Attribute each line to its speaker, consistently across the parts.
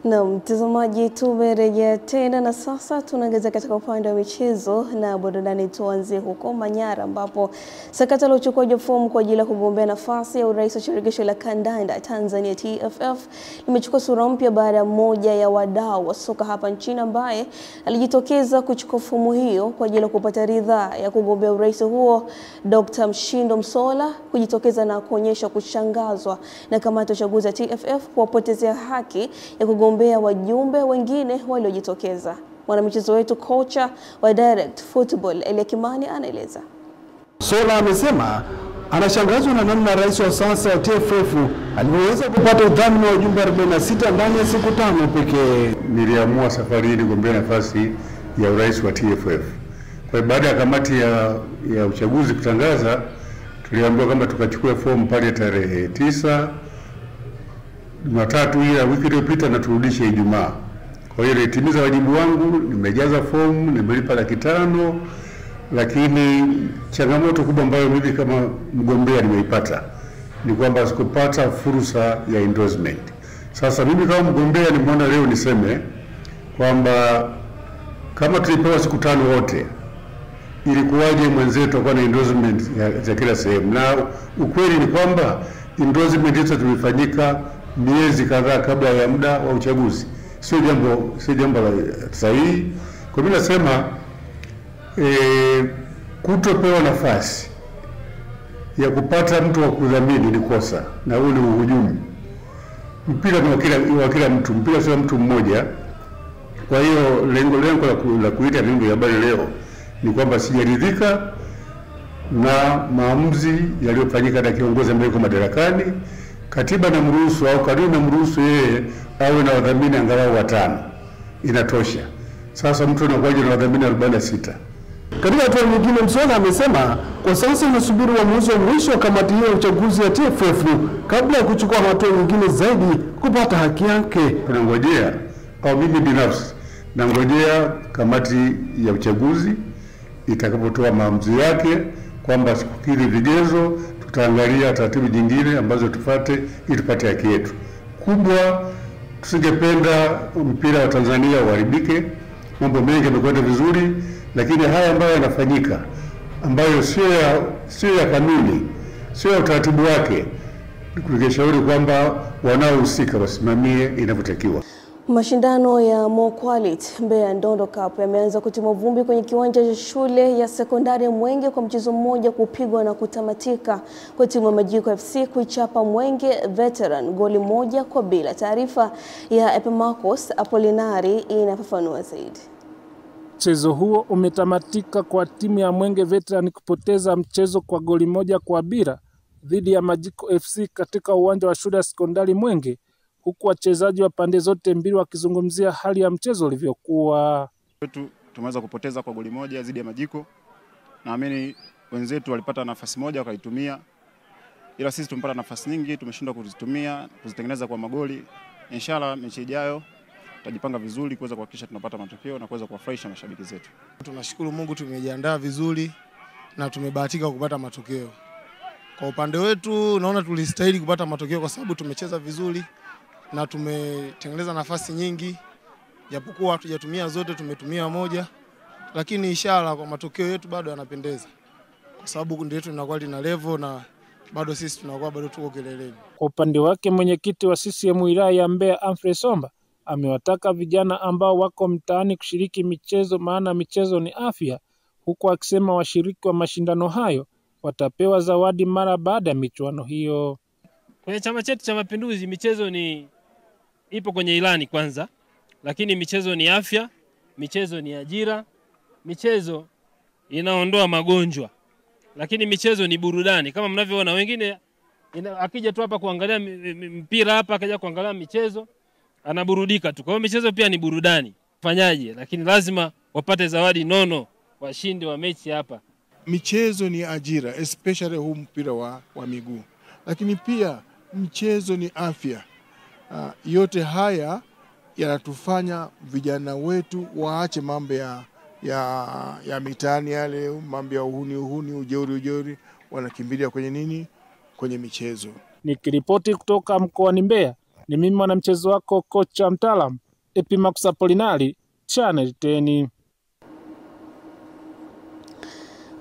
Speaker 1: Na mtazamaji, tumerejea tena na sasa tunaangalia katika upande wa michezo na burudani. Tuanzie huko Manyara ambapo sakata la uchukuaji fomu kwa ajili ya kugombea nafasi ya urais wa shirikisho la kandanda Tanzania TFF limechukua sura mpya baada ya mmoja ya wadau wa soka hapa nchini ambaye alijitokeza kuchukua fomu hiyo kwa ajili ya kupata ridhaa ya kugombea urais huo, Dr. Mshindo Msola, kujitokeza na kuonyesha kushangazwa na kamati ya uchaguzi ya TFF kuwapotezea haki ya kugombea wajumbe wengine waliojitokeza. Mwanamichezo wetu kocha wa Direct Football Elia Kimani anaeleza.
Speaker 2: Msola amesema anashangazwa na namna rais wa sasa wa TFF aliweza kupata udhamini wa wajumbe 46 ndani ya siku 5 pekee.
Speaker 3: Niliamua safari hii kugombea nafasi ya urais wa TFF. Kwa baada ya kamati ya uchaguzi kutangaza, tuliambiwa kama tukachukua fomu pale tarehe 9 Jumatatu ya wiki iliyopita na turudishe Ijumaa. Kwa hiyo nilitimiza wajibu wangu, nimejaza fomu, nimelipa $500, lakini changamoto kubwa ambayo mimi kama mgombea nimeipata ni kwamba sikupata fursa ya endorsement. Sasa mimi kama mgombea nimeona leo niseme kwamba kama tulipewa siku 5 wote, ilikuwaje mwenzetu akawa na endorsement za kila sehemu? Na ukweli ni kwamba endorsement hizo zimefanyika miezi kadhaa kabla ya muda wa uchaguzi. Sio jambo la sahihi. Kwa mimi nasema kutopewa nafasi ya kupata mtu wa kudhamini ni kosa, na huo ni uhujumu. Mpira ni wa kila mtu, mpira sio mtu mmoja. Kwa hiyo lengo la kuita vyombo vya habari leo ni kwamba sijaridhika na maamuzi yaliyofanyika na kiongozi ambaye yuko madarakani. Katiba na mruhusu au kanuni na mruhusu yeye awe na wadhamini angalau 5. Inatosha. Sasa mtu anakuja na wadhamini 46.
Speaker 2: Katika hatua nyingine, Msola amesema kwa sasa anasubiri uamuzi wa mwisho wa kamati hiyo ya uchaguzi ya TFF kabla ya kuchukua hatua nyingine zaidi kupata haki yake.
Speaker 3: Tunangojea, au mimi binafsi nangojea kamati ya uchaguzi itakapotoa maamuzi yake kwamba sikukiri vigezo, tutaangalia taratibu nyingine ambazo tufuate ili tupate haki yetu. Kubwa, tusingependa mpira wa Tanzania uharibike. Mambo mengi yamekwenda vizuri, lakini haya ambayo yanafanyika ambayo sio ya kanuni, sio ya utaratibu wake, ningeshauri kwamba wanaohusika wasimamie inavyotakiwa.
Speaker 1: Mashindano ya More Quality Mbeya Ndondo Cup yameanza kutimua vumbi kwenye kiwanja cha shule ya sekondari ya Mwenge kwa mchezo mmoja kupigwa na kutamatika kwa timu ya Majiko FC kuichapa Mwenge Veteran goli 1-0. Taarifa ya Epimarcos Apolinari inafafanua zaidi.
Speaker 4: Mchezo huo umetamatika kwa timu ya Mwenge Veteran kupoteza mchezo kwa goli 1-0 dhidi ya Majiko FC katika uwanja wa shule ya sekondari Mwenge, huku wachezaji wa pande zote mbili wakizungumzia hali ya mchezo ulivyokuwa.
Speaker 5: Tumeweza kupoteza kwa goli 1 dhidi ya Majiko. Naamini wenzetu walipata nafasi moja wakaitumia, ila sisi tumepata nafasi nyingi, tumeshindwa kuzitumia, kuzitengeneza kwa magoli. Inshallah mechi ijayo tutajipanga vizuri kuweza kuhakikisha tunapata matokeo na kuweza kuwafurahisha mashabiki zetu.
Speaker 6: Tunashukuru Mungu, tumejiandaa vizuri na tumebahatika kupata matokeo. Kwa upande wetu naona tulistahili kupata matokeo kwa sababu tumecheza vizuri na tumetengeneza nafasi nyingi, japokuwa hatujatumia zote, tumetumia moja, lakini inshallah kwa matokeo yetu bado yanapendeza kwa sababu kundi letu linakuwa lina level na bado sisi tunakuwa bado tuko kileleni.
Speaker 4: Kwa upande wake mwenyekiti wa CCM wilaya ya Mbeya Amfrey Somba amewataka vijana ambao wako mtaani kushiriki michezo, maana michezo ni afya, huku akisema washiriki wa mashindano hayo watapewa zawadi mara baada ya michuano hiyo.
Speaker 7: Kwenye chama chetu cha Mapinduzi michezo ipo kwenye ilani kwanza, lakini michezo ni afya, michezo ni ajira, michezo inaondoa magonjwa, lakini michezo ni burudani. Kama mnavyoona wengine akija tu hapa kuangalia mpira hapa, akaja kuangalia michezo anaburudika tu. Kwa hiyo michezo pia ni burudani. Fanyaje? Lakini lazima wapate zawadi nono washindi wa mechi hapa.
Speaker 8: Michezo ni ajira, especially huu mpira wa miguu. Lakini pia mchezo ni afya. Yote haya yanatufanya vijana wetu waache mambo ya mitaani yale, mambo ya uhuni, ujeuri, wanakimbilia kwenye nini? Kwenye michezo.
Speaker 4: Nikiripoti kutoka mkoani Mbeya, Ni mimi mwanamchezo wako kocha mtaalamu Epimax Apolinari, Channel 10.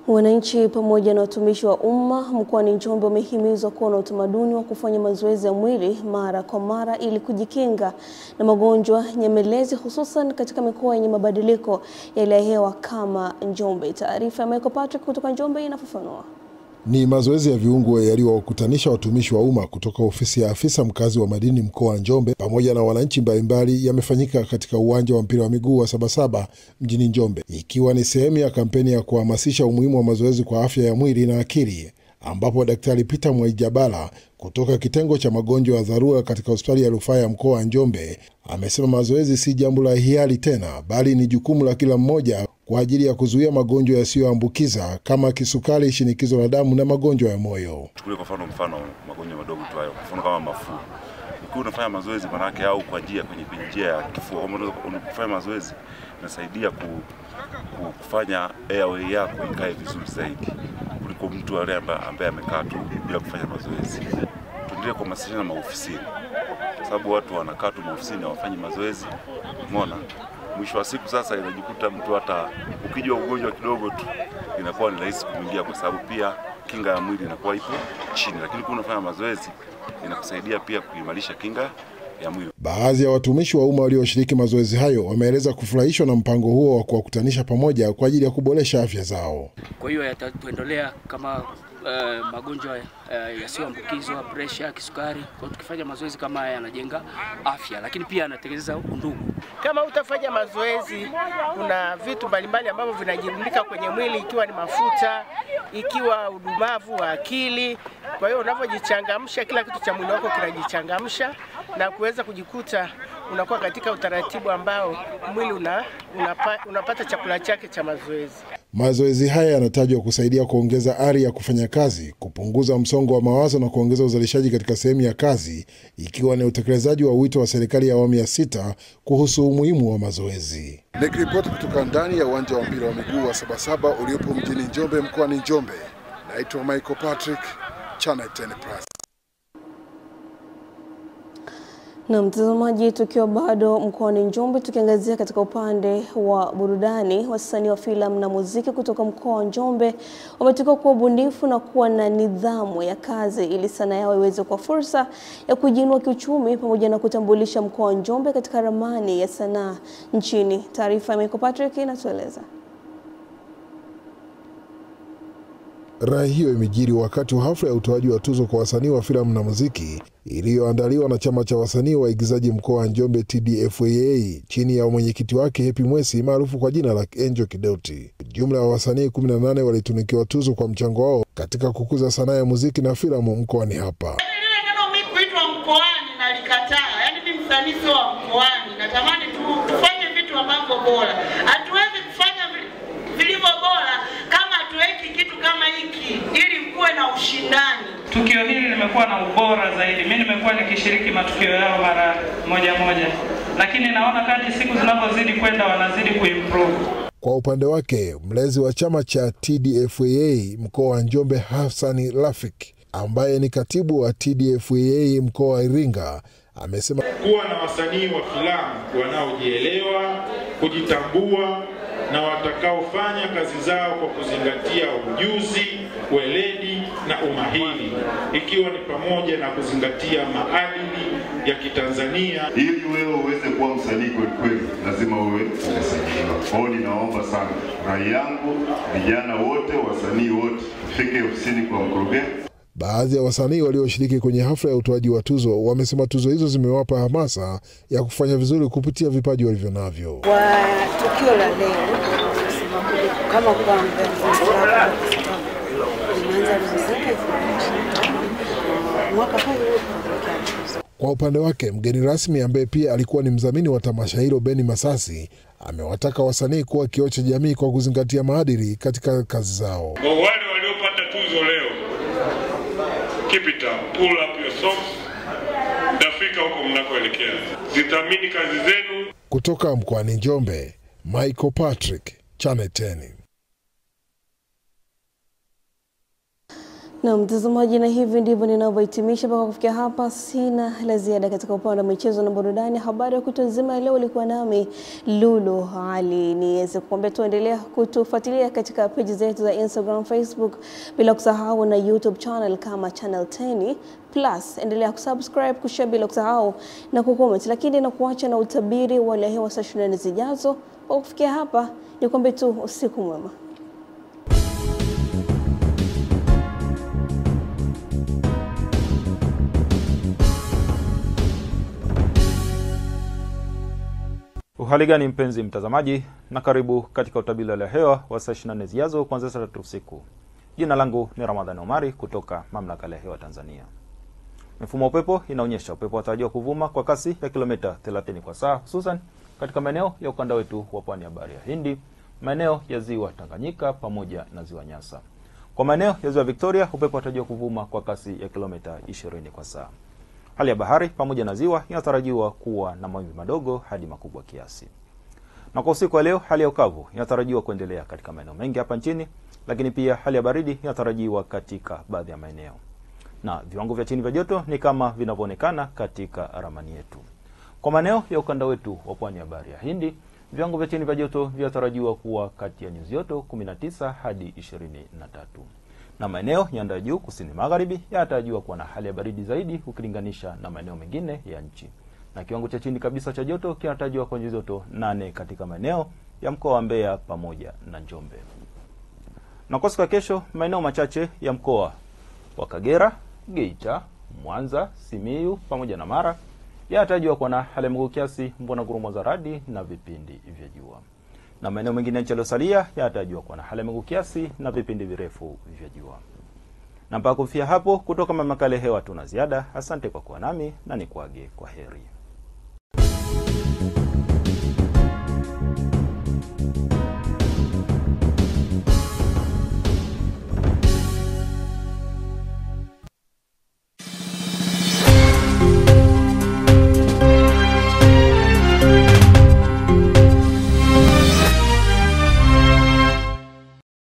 Speaker 1: Wananchi pamoja na watumishi wa umma mkoani Njombe wamehimizwa kuwa na utamaduni wa kufanya mazoezi ya mwili mara kwa mara ili kujikinga na magonjwa nyemelezi, hususan katika mikoa yenye mabadiliko ya hali ya hewa kama Njombe. Taarifa ya Michael Patrick kutoka Njombe inafafanua.
Speaker 9: Ni mazoezi ya viungo yaliyowakutanisha watumishi wa umma kutoka ofisi ya afisa mkazi wa madini mkoa wa Njombe pamoja na wananchi mbalimbali yamefanyika katika uwanja wa mpira wa miguu wa Sabasaba mjini Njombe, ikiwa ni sehemu ya kampeni ya kuhamasisha umuhimu wa mazoezi kwa afya ya mwili na akili, ambapo Daktari Peter Mwaijabala kutoka kitengo cha magonjwa ya dharura katika hospitali ya rufaa ya mkoa wa Njombe amesema mazoezi si jambo la hiari tena, bali ni jukumu la kila mmoja kwa ajili ya kuzuia magonjwa yasiyoambukiza kama kisukari, shinikizo la damu na magonjwa ya moyo.
Speaker 10: Chukulia kwa mfano magonjwa madogo tu hayo, mfano kama mafua. Ukiwa unafanya mazoezi manake au kwa njia kwenye njia ya kifua, unafanya mazoezi inasaidia kufanya airway yako ikae vizuri zaidi kuliko mtu yule ambaye amekaa tu bila kufanya mazoezi. Tuendelee kuhamasisha maofisini, sababu watu wanakaa tu maofisini hawafanyi mazoezi. Umeona? Mwisho wa siku sasa inajikuta mtu hata ukijua ugonjwa kidogo tu inakuwa ni rahisi kuingia, kwa sababu pia kinga ya mwili inakuwa ipo chini, lakini kwa unafanya mazoezi inakusaidia pia kuimarisha kinga ya mwili.
Speaker 9: Baadhi ya watumishi wa umma walioshiriki mazoezi hayo wameeleza kufurahishwa na mpango huo wa kuwakutanisha pamoja kwa ajili ya kuboresha afya zao.
Speaker 11: Kwa hiyo yatatuendelea kama magonjwa yasiyoambukizwa, pressure, kisukari. Kwa tukifanya mazoezi kama haya yanajenga afya, lakini pia yanatengeneza undugu.
Speaker 12: Kama utafanya mazoezi, kuna vitu mbalimbali ambavyo vinajirundika kwenye mwili, ikiwa ni mafuta, ikiwa udumavu wa akili. Kwa hiyo unapojichangamsha, kila kitu cha mwili wako kinajichangamsha na kuweza kujikuta unakuwa katika utaratibu ambao mwili unapata chakula chake cha mazoezi.
Speaker 9: Mazoezi haya yanatajwa kusaidia kuongeza ari ya kufanya kazi, kupunguza msongo wa mawazo na kuongeza uzalishaji katika sehemu ya kazi, ikiwa ni utekelezaji wa wito wa serikali ya awamu ya 6 kuhusu umuhimu wa mazoezi.
Speaker 13: Nikiripoti kutoka ndani ya uwanja wa mpira wa miguu wa Sabasaba uliopo mjini Njombe mkoani Njombe, naitwa Michael Patrick, Channel 10 Plus.
Speaker 1: Na mtazamaji, tukiwa bado mkoani Njombe, tukiangazia katika upande wa burudani, wasanii wa filamu na muziki kutoka mkoa wa Njombe wametakiwa kuwa bunifu na kuwa na nidhamu ya kazi ili sanaa yao iweze kuwa fursa ya kujiinua kiuchumi pamoja na kutambulisha mkoa wa Njombe katika ramani ya sanaa nchini. Taarifa ya Michael Patrick inatueleza.
Speaker 9: Rai hiyo imejiri wakati wa hafla ya utoaji wa tuzo kwa wasanii wa filamu na muziki iliyoandaliwa na chama cha wasanii waigizaji mkoa wa Njombe TDFAA chini ya mwenyekiti wake Happy Mwesi maarufu kwa jina la Angel Kidoti. Jumla ya wasanii 18 walitunikiwa tuzo kwa mchango wao katika kukuza sanaa ya muziki na filamu mkoani hapa.
Speaker 12: Mimi kuitwa mkoani nalikataa. Yaani mimi msanii sio wa mkoani. Natamani tufanye vitu ambavyo bora. Hatuwezi kufanya vilivyo bora kama hatuweki kitu kama hiki ili mkuwe na ushindani.
Speaker 14: Tukio hili limekuwa na ubora zaidi. Mimi nimekuwa nikishiriki matukio yao mara moja, lakini naona kadri siku zinazozidi kwenda wanazidi kuimprove.
Speaker 9: Kwa upande wake, mlezi wa chama cha TDFAA mkoa wa Njombe Hassan Rafik, ambaye ni katibu wa TDFAA mkoa wa Iringa, amesema
Speaker 15: kuwa na wasanii wa filamu wanaojielewa, kujitambua na watakaofanya kazi zao kwa kuzingatia ujuzi, weledi na umahiri, ikiwa ni pamoja na kuzingatia maadili ya Kitanzania.
Speaker 16: Ili wewe uweze kuwa msanii kweli, lazima uwe umesajiliwa. Kwa hiyo ninaomba sana, rai yangu, vijana wote, wasanii wote, fike ofisini kwa mkurugenzi.
Speaker 9: Baadhi ya wasanii walioshiriki kwenye hafla ya utoaji wa tuzo wamesema tuzo hizo zimewapa hamasa ya kufanya vizuri kupitia vipaji walivyonavyo.
Speaker 17: Kwa tukio la leo, kama kwamba
Speaker 9: kwa upande wake, mgeni rasmi ambaye pia alikuwa ni mdhamini wa tamasha hilo Beni Masasi amewataka wasanii kuwa kioo cha jamii kwa kuzingatia maadili katika kazi zao.
Speaker 15: Kwa wale waliopata tuzo leo, keep it up, pull up your socks, tafika huko mnakoelekea. Zithamini kazi zenu.
Speaker 9: Kutoka mkoani Njombe, Michael Patrick, Channel 10.
Speaker 1: Na mtazamaji, na hivi ndivyo ninavyohitimisha mpaka kufikia hapa. Sina la ziada katika upande wa michezo na burudani. Habari ya kutwa nzima leo ilikuwa nami Lulu Ali. Niweze kukuambia tuendelea kutufuatilia katika page zetu za Instagram, Facebook, bila kusahau na YouTube channel kama Channel 10 Plus. Endelea kusubscribe, kushare bila kusahau na kucomment. Lakini na kuacha na utabiri wa hali ya hewa saa 24 zijazo. Kwa kufikia hapa, nikwambie tu usiku mwema.
Speaker 18: Uhali gani mpenzi mtazamaji, na karibu katika utabiri wa hali ya hewa wa saa 24 zijazo kuanzia saa 3 usiku. Jina langu ni Ramadhani Omari kutoka Mamlaka ya Hewa Tanzania. Mifumo upepo inaonyesha upepo unatarajiwa kuvuma kwa kasi ya kilomita 30 kwa saa, hususan katika maeneo ya ukanda wetu wa pwani ya Bahari ya Hindi, maeneo ya Ziwa Tanganyika pamoja na Ziwa Nyasa. Kwa maeneo ya Ziwa Victoria, upepo unatarajiwa kuvuma kwa kasi ya kilomita 20 kwa saa. Hali ya bahari pamoja na ziwa inatarajiwa kuwa na mawimbi madogo hadi makubwa kiasi. Na kwa usiku wa leo, hali ya ukavu inatarajiwa kuendelea katika maeneo mengi hapa nchini, lakini pia hali ya baridi inatarajiwa katika baadhi ya maeneo. Na viwango vya chini vya joto ni kama vinavyoonekana katika ramani yetu. Kwa maeneo ya ukanda wetu wa pwani ya Bahari ya Hindi, viwango vya chini vya joto vinatarajiwa kuwa kati ya nyuzi joto 19 hadi 23. Na maeneo nyanda juu kusini magharibi yanatarajiwa kuwa na hali ya baridi zaidi ukilinganisha na maeneo mengine ya nchi. Na kiwango cha chini kabisa cha joto kinatarajiwa kwa nyuzi joto 8 katika maeneo ya mkoa wa Mbeya pamoja na Njombe. Na kwa siku ya kesho, maeneo machache ya mkoa wa Kagera, Geita, Mwanza, Simiyu pamoja na Mara yanatarajiwa kuwa na hali ya mawingu kiasi, mvua na ngurumo za radi na vipindi vya jua. Na maeneo mengine ya nchi yaliyosalia yanatarajiwa kuwa na hali ya mawingu kiasi na vipindi virefu vya jua. Na mpaka kufikia hapo, kutoka Mamlaka ya Hewa tuna ziada. Asante kwa kuwa nami na nikuage kwa heri.